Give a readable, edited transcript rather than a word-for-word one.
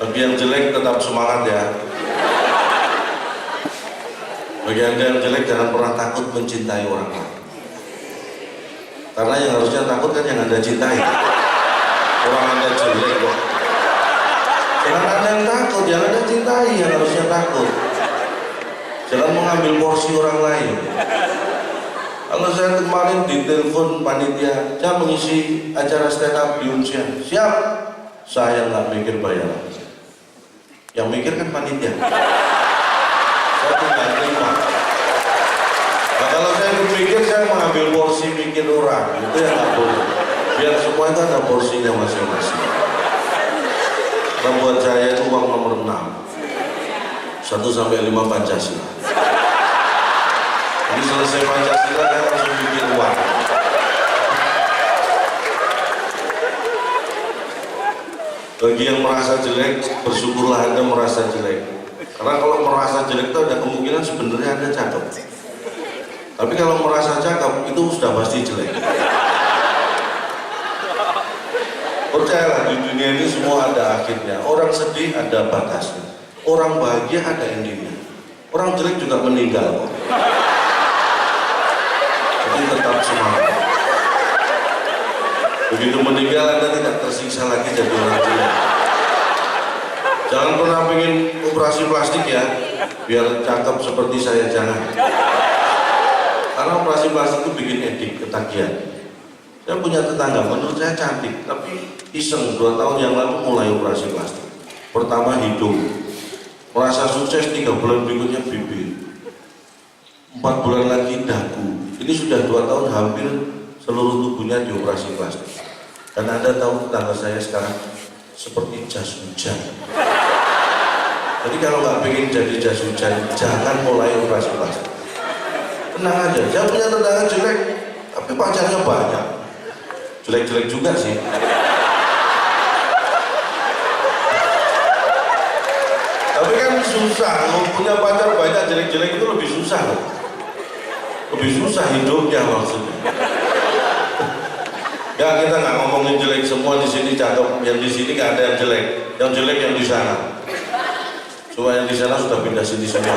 Bagi yang jelek tetap semangat ya. Bagi anda yang jelek jangan pernah takut mencintai orang lain. Karena yang harusnya takut kan yang anda cintai. Orang anda jelek kok. Jangan anda yang takut, yang anda cintai yang harusnya takut. Jangan mengambil porsi orang lain. Kalau saya kemarin ditelepon panitia, saya mengisi acara stand up di Unsian. Siap, saya nggak mikir bayaran. Yang mikir kan panitia. Saya tidak terima. Nah, kalau saya berpikir saya mengambil porsi mikir orang, itu yang nggak boleh. Biar semua itu ada porsinya masing-masing. Nah, buat saya itu uang nomor 6. 1-5 Pancasila. Jadi selesai Pancasila saya langsung bikin uang. Bagi yang merasa jelek, bersyukurlah Anda merasa jelek. Karena kalau merasa jelek itu ada kemungkinan sebenarnya Anda cakep. Tapi kalau merasa cakep itu sudah pasti jelek. Percayalah, di dunia ini semua ada akhirnya. Orang sedih ada batasnya. Orang bahagia ada endingnya. Orang jelek juga meninggal. Jadi tetap semangat. Begitu meninggal Anda tidak tersiksa lagi jadi orang jelek. Jangan pernah pengen operasi plastik ya, biar cakep seperti saya, jangan. Karena operasi plastik itu bikin edik, ketagihan. Saya punya tetangga, menurut saya cantik, tapi iseng 2 tahun yang lalu mulai operasi plastik. Pertama hidung, merasa sukses 3 bulan berikutnya bibir, 4 bulan lagi dagu. Ini sudah 2 tahun hampir seluruh tubuhnya dioperasi plastik. Dan Anda tahu tetangga saya sekarang seperti jas hujan. Jadi kalau nggak pengen jadi jas hujan, jangan mulai operasi plastik. Tenang aja, saya punya tetangga jelek, tapi pacarnya banyak. Jelek-jelek juga sih. Tapi kan susah, punya pacar banyak jelek-jelek itu lebih susah loh. Lebih susah hidupnya maksudnya. Ya kita nggak ngomongin jelek, semua di sini cakep, yang di sini nggak ada yang jelek yang di sana. Cuma yang di sana sudah pindah sini semua.